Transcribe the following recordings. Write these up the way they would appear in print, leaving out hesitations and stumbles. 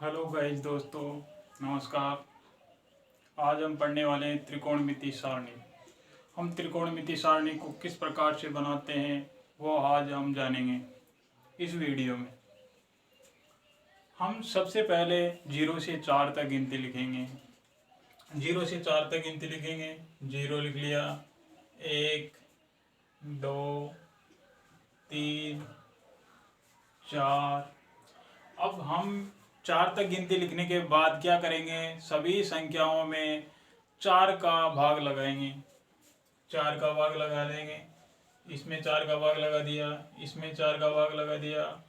Hello guys दोस्तों, नमस्कार। आज हम पढ़ने वाले हैं त्रिकोणमिति सारणी। हम त्रिकोणमिति सारणी को किस प्रकार से बनाते हैं वो आज हम जानेंगे इस वीडियो में। हम सबसे पहले 0 से 4 तक गिनती लिखेंगे। 0 से 4 तक गिनती लिखेंगे। 0 लिख लिया, 1 2 3 4। अब हम 4 तक गिनती लिखने के बाद क्या करेंगे, सभी संख्याओं में 4 का भाग लगाएंगे। 4 का भाग लगा देंगे। इसमें 4 का भाग लगा दिया, इसमें 4 का भाग लगा दिया,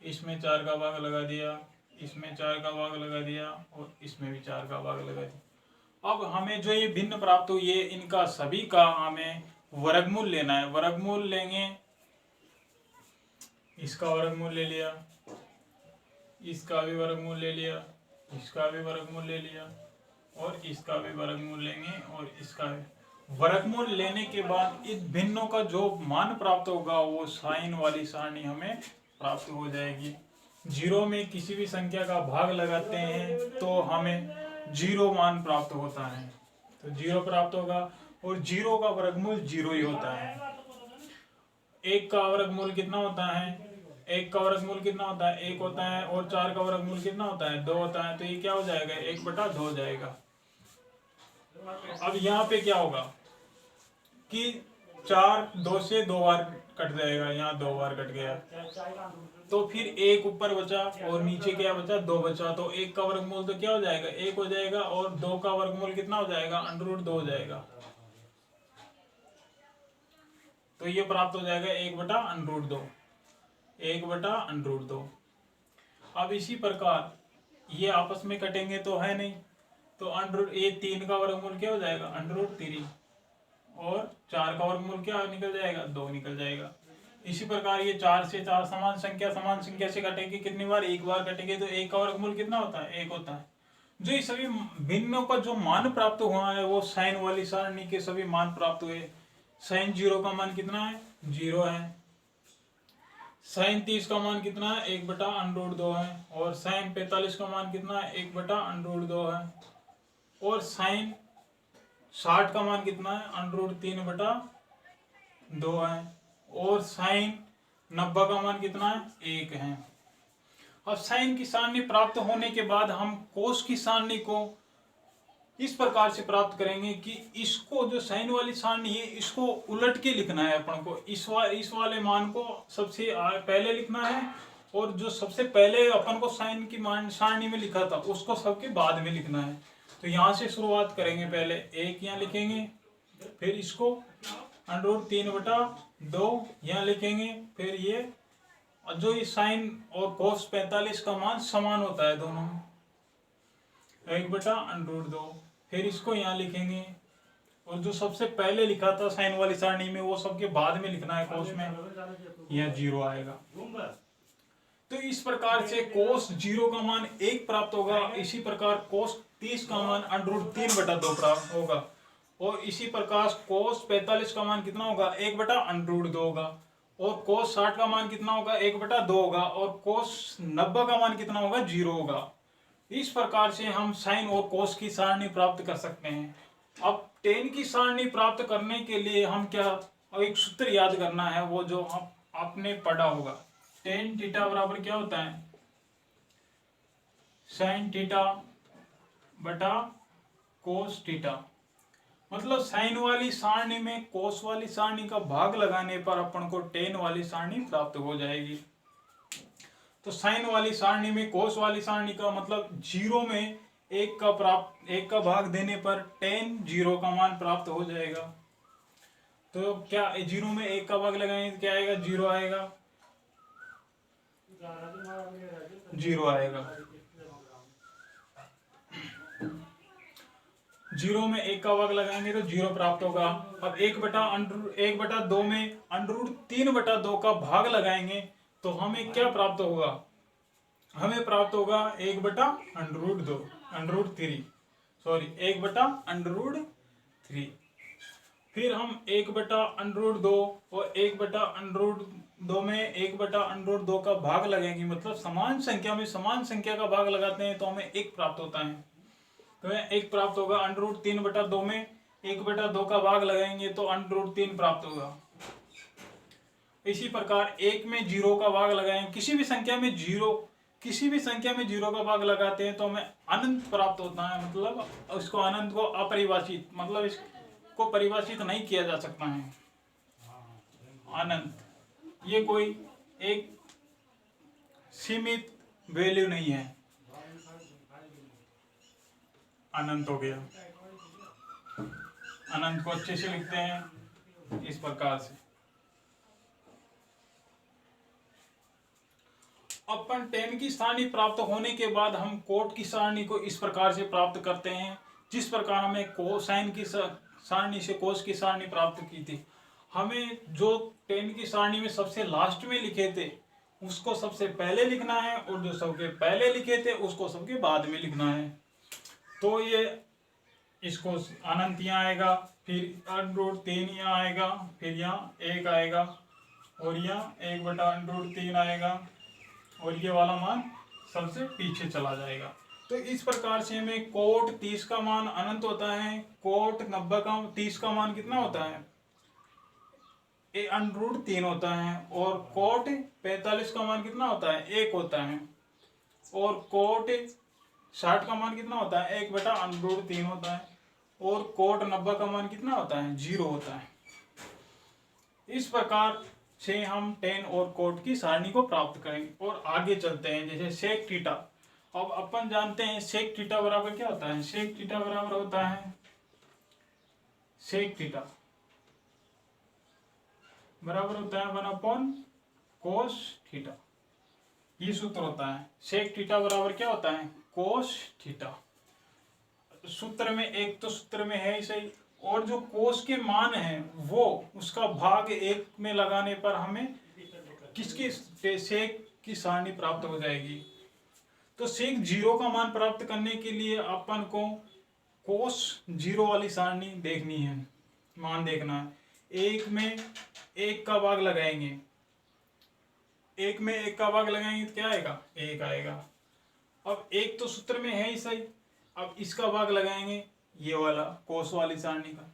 इसमें 4 का भाग लगा दिया, इसमें 4 का भाग लगा दिया और इसमें भी 4 का भाग लगा दिया। अब हमें जो ये भिन्न प्राप्त हुई है, इनका सभी का हमें वर्गमूल लेना है। वर्गमूल लेंगे, इसका वर्गमूल ले लिया, इसका भी वर्गमूल ले लिया, इसका भी वर्गमूल ले लिया और इसका भी वर्गमूल लेंगे और इसका भी। वर्गमूल लेने के बाद इस भिन्नों का जो मान प्राप्त होगा वो साइन वाली सारणी हमें प्राप्त हो जाएगी। 0 में किसी भी संख्या का भाग लगाते हैं तो हमें 0 मान प्राप्त होता है, तो 0 प्राप्त होगा और 0 का वर्गमूल 0 ही होता है। 1 का वर्गमूल कितना होता है? 1 का वर्गमूल कितना होता है? 1 होता है। और 4 का वर्गमूल कितना होता है? 2 होता है। तो ये क्या हो जाएगा? 1/2 हो जाएगा। अब यहाँ पे क्या होगा कि 4 2 से 2 बार कट जाएगा, यहाँ 2 बार कट गया, तो फिर 1 ऊपर बचा और नीचे क्या बचा? 2 बचा। तो 1 का वर्गमूल तो क्या हो जाएगा? 1 हो जाएगा और 2 का वर्गमूल कितना हो जाएगा? √2 हो जाएगा। तो ये प्राप्त हो जाएगा 1/√2, 1/√2। अब इसी प्रकार ये आपस में कटेंगे तो है नहीं, तो ये 3 का वर्गमूल क्या हो जाएगा? √3 और 4 का वर्गमूल क्या निकल जाएगा? 2 निकल जाएगा। इसी प्रकार ये 4 से 4 समान संख्या से कटेंगे। कितनी बार? एक बार कटेंगे। तो 1 का वर्गमूल कितना होता है? 1 होता है। जो ये सभी भिन्नों का जो मान प्राप्त हुआ है वो साइन वाली सारणी के सभी मान प्राप्त हुए। साइन 0 का मान कितना है? 0 है। साइन 30 का मान कितना है? 1/√2 है। और साइन 45 का मान कितना है? 1/√2 है। और साइन 60 का मान कितना है? √3/2 है। और साइन 90 का मान कितना है? 1 है। अब साइन की सारणी प्राप्त होने के बाद हम कोस की सारणी को इस प्रकार से प्राप्त करेंगे कि इसको जो साइन वाली सारणी है इसको उलट के लिखना है अपन को। इस वाले मान को सबसे पहले लिखना है और जो सबसे पहले अपन को साइन की मान सारणी में लिखा था उसको सबके बाद में लिखना है। तो यहाँ से शुरुआत करेंगे। पहले 1 यहाँ लिखेंगे, फिर इसको √3/2 यहाँ लिखेंगे, फिर ये जो ये साइन और कोस 45 का मान समान होता है दोनों में, 1/√2। फिर इसको यहाँ लिखेंगे और जो सबसे पहले लिखा था साइन वाली सारणी में वो सबके बाद में लिखना है कोस में, यह 0 आएगा। तो इस प्रकार से कोस 0 का मान 1 प्राप्त होगा। इसी प्रकार कोस 30 का मान √3/2 प्राप्त होगा। और इसी प्रकार कोस 45 का मान कितना होगा? 1/√2 होगा। और कोस 60 का मान कितना होगा? 1/2 होगा। और कोस 90 का मान कितना होगा? 0 होगा। इस प्रकार से हम साइन और कोस की सारणी प्राप्त कर सकते हैं। अब टेन की सारणी प्राप्त करने के लिए हम क्या एक सूत्र याद करना है, वो जो आपने पढ़ा होगा। टेन थीटा बराबर क्या होता है? साइन थीटा बटा कोस थीटा। मतलब साइन वाली सारणी में कोस वाली सारणी का भाग लगाने पर अपन को टेन वाली सारणी प्राप्त हो जाएगी। तो साइन वाली सारणी में कोस वाली सारणी का मतलब 0 में 1 का भाग देने पर टेन 0 का मान प्राप्त हो जाएगा। तो क्या 0 में 1 का भाग लगाएंगे तो क्या आएगा? 0 आएगा, 0 आएगा। 0 में 1 का भाग लगाएंगे तो 0 प्राप्त होगा। अब 1/2 में √3/2 का भाग लगाएंगे तो हमें क्या प्राप्त होगा? हमें प्राप्त होगा 1/√3। फिर हम 1/√2 और 1/√2 2 में 1/√2 का भाग लगाएंगे, मतलब समान संख्या में समान संख्या का भाग लगाते हैं तो हमें 1 प्राप्त होता है। तो 1 प्राप्त होगा। √3/2 में 1/2 का भाग लगाएंगे तो √3 प्राप्त होगा। इसी प्रकार 1 में 0 का भाग लगाएंगे, किसी भी संख्या में 0 का भाग लगाते हैं तो हमें अनंत प्राप्त होता है। मतलब उसको अनंत को अपरिभाषित, मतलब इसको परिभाषित नहीं किया जा सकता है। अनंत ये कोई एक सीमित वैल्यू नहीं है। अनंत हो गया। अनंत को अच्छे से लिखते हैं इस प्रकार से। अपन 10 की सारणी प्राप्त होने के बाद हम कोट की सारणी को इस प्रकार से प्राप्त करते हैं, जिस प्रकार हमें कोसाइन की सारणी से कोस की सारणी प्राप्त की थी। हमें जो 10 की सारणी में सबसे लास्ट में लिखे थे उसको सबसे पहले लिखना है, और जो सबके पहले लिखे थे उसको सबके बाद में लिखना है। तो ये इसको अनंत यहाँ आएगा, फिर √3 यहाँ आएगा, फिर यहाँ 1 आएगा, और यहाँ 1/√3 आएगा, और ये वाला मान सबसे पीछे चला जाएगा। तो इस प्रकार से हमें कोट 30 का मान अनंत होता है, कोट 90 का 30 का मान कितना होता है, √3 होता है, और कोट 45 का मान कितना होता है, 1 होता है, और कोट 60 का मान कितना होता है, 1/√3 होता है, और कोट 90 का मान कितना होता है, 0 होता है। इस प्रकार से हम 10 और कोट की सारणी को प्राप्त करेंगे। और आगे चलते हैं, जैसे सेक थीटा। अब अपन जानते हैं सेक थीटा बराबर क्या होता है। सेक थीटा बराबर होता है, सेक थीटा बराबर होता है 1/cos थीटा। ये सूत्र होता है। सेक थीटा बराबर क्या होता है, कोस थीटा। सूत्र में एक तो सूत्र में है ही सही, और जो कोस के मान है वो उसका भाग 1 में लगाने पर हमें किसकी सेक की सारणी प्राप्त हो जाएगी। तो सेक 0 का मान प्राप्त करने के लिए अपन को कोस 0 वाली सारणी देखनी है, मान देखना है। 1 में 1 का भाग लगाएंगे, 1 में 1 का भाग लगाएंगे तो क्या आएगा, 1 आएगा। अब 1 तो सूत्र में है ही सही, अब इसका भाग लगाएंगे ये वाला कोस वाली सारणी का।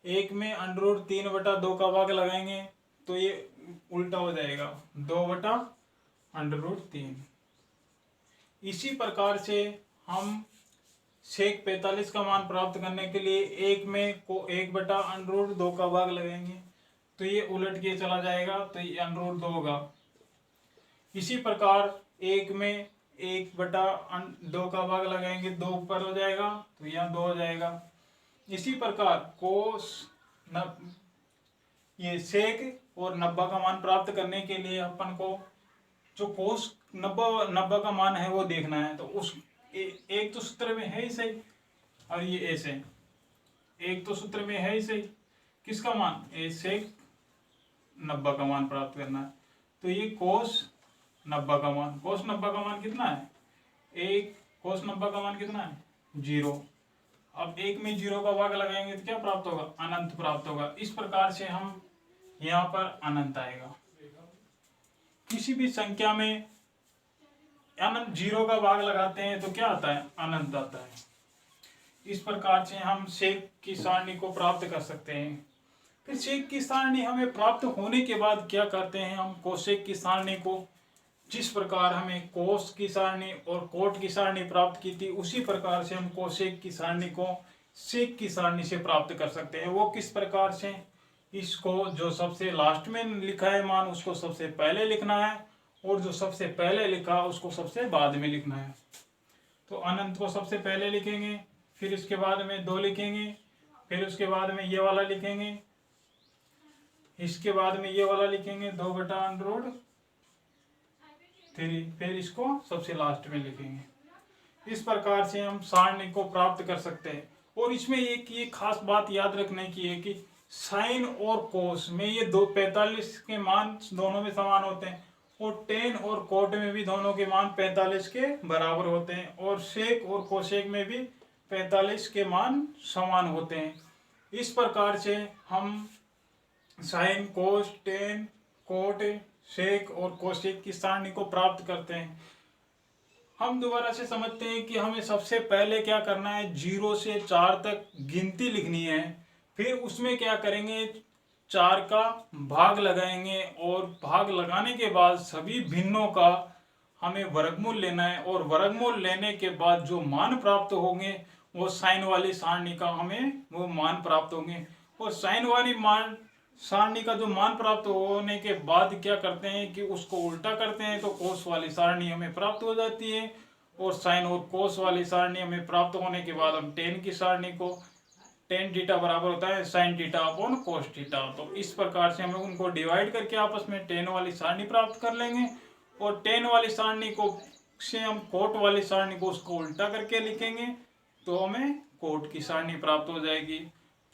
1 में √3/2 का भाग लगाएंगे तो ये उल्टा हो जाएगा, 2/√3। इसी प्रकार से हम सेक 45 का मान प्राप्त करने के लिए 1 में 1/√2 का भाग लगाएंगे तो ये उलट के चला जाएगा, तो ये √2 होगा। इसी प्रकार 1 में 1/2 का भाग लगाएंगे, 2 ऊपर हो जाएगा तो यहाँ 2 हो जाएगा। इसी प्रकार कोस ये सेक और 90 का मान प्राप्त करने के लिए अपन को जो कोस 90 का मान है वो देखना है। तो उस एक तो सूत्र में है ही सही, और ये ऐसे एक तो सूत्र में है ही सही, किसका मान, ए सेक 90 का मान प्राप्त करना है। तो ये कोस 90 का मान, कोस 90 का मान कितना है, 1, कोस 90 का मान कितना है, 0। अब 1 में 0 का भाग लगाएंगे तो क्या प्राप्त होगा, अनंत प्राप्त होगा। इस प्रकार से हम यहाँ पर अनंत आएगा। किसी भी संख्या में अनंत 0 का भाग लगाते हैं तो क्या आता है, अनंत आता है। इस प्रकार से हम सेक की सारणी को प्राप्त कर सकते हैं। फिर सेक की सारणी हमें प्राप्त होने के बाद क्या करते हैं, हम कोसेक की सारणी को, जिस प्रकार हमें कोस की सारणी और कोट की सारणी प्राप्त की थी उसी प्रकार से हम कोसेक की सारणी को सेक की सारणी से प्राप्त कर सकते हैं। वो किस प्रकार से, इसको जो सबसे लास्ट में लिखा है मान उसको सबसे पहले लिखना है, और जो सबसे पहले लिखा उसको सबसे बाद में लिखना है। तो अनंत को सबसे पहले लिखेंगे, फिर इसके बाद में 2 लिखेंगे, फिर उसके बाद में ये वाला लिखेंगे, इसके बाद में ये वाला लिखेंगे 2/√3, फिर इसको सबसे लास्ट में लिखेंगे। इस प्रकार से हम सारणी को प्राप्त कर सकते हैं। और इसमें एक ये खास बात याद रखने की है कि साइन और कोस में ये 45 के मान दोनों में समान होते हैं, और 10 और कोट में भी दोनों के मान 45 के बराबर होते हैं, और सेक और कोसेक में भी 45 के मान समान होते हैं। इस प्रकार से हम साइन, कोस, 10, कोट, सेक और कोसेक की सारणी को प्राप्त करते हैं। हम दोबारा से समझते हैं कि हमें सबसे पहले क्या करना है, 0 से 4 तक गिनती लिखनी है। फिर उसमें क्या करेंगे, 4 का भाग लगाएंगे और भाग लगाने के बाद सभी भिन्नों का हमें वर्गमूल लेना है और वर्गमूल लेने के बाद जो मान प्राप्त होंगे वो साइन वाली सारणी का हमें वो मान प्राप्त होंगे। और साइन वाली मान सारणी का जो मान प्राप्त होने के बाद क्या करते हैं कि उसको उल्टा करते हैं तो कोस वाली सारणी हमें प्राप्त हो जाती है। और साइन और कोस वाली सारणी हमें प्राप्त होने के बाद हम टेन की सारणी को, टेन थीटा बराबर होता है sine theta upon cos theta, तो इस प्रकार से हम लोग उनको डिवाइड करके आपस में टेन वाली सारणी प्राप्त कर लेंगे। और टेन वाली सारणी को से हम कोट वाली सारणी को उसको उल्टा करके लिखेंगे तो हमें कोट की सारणी प्राप्त हो जाएगी।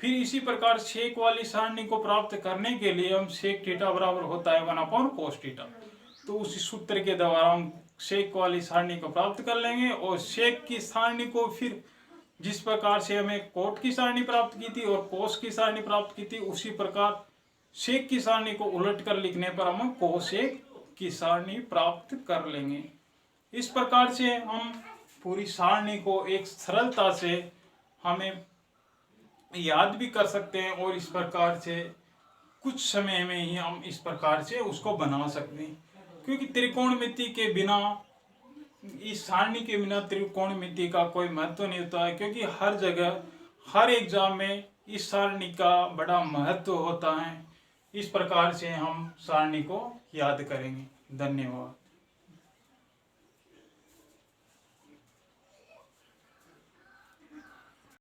फिर इसी प्रकार सेक वाली सारणी को प्राप्त करने के लिए हम सेक थीटा बराबर होता है 1 कोस थीटा, तो उसी सूत्र के द्वारा हम सेक वाली सारणी को प्राप्त कर लेंगे। और सेक की सारणी को फिर जिस प्रकार से हमें कोट की सारणी प्राप्त की थी और कोस की सारणी प्राप्त की थी, उसी प्रकार सेक की सारणी को उलट कर लिखने पर हम कोसेक की सारणी प्राप्त कर लेंगे। इस प्रकार से हम पूरी सारणी को एक सरलता से हमें याद भी कर सकते हैं और इस प्रकार से कुछ समय में ही हम इस प्रकार से उसको बना सकते हैं। क्योंकि त्रिकोणमिति के बिना, इस सारणी के बिना त्रिकोणमिति का कोई महत्व नहीं होता है, क्योंकि हर जगह हर एग्जाम में इस सारणी का बड़ा महत्व होता है। इस प्रकार से हम सारणी को याद करेंगे। धन्यवाद।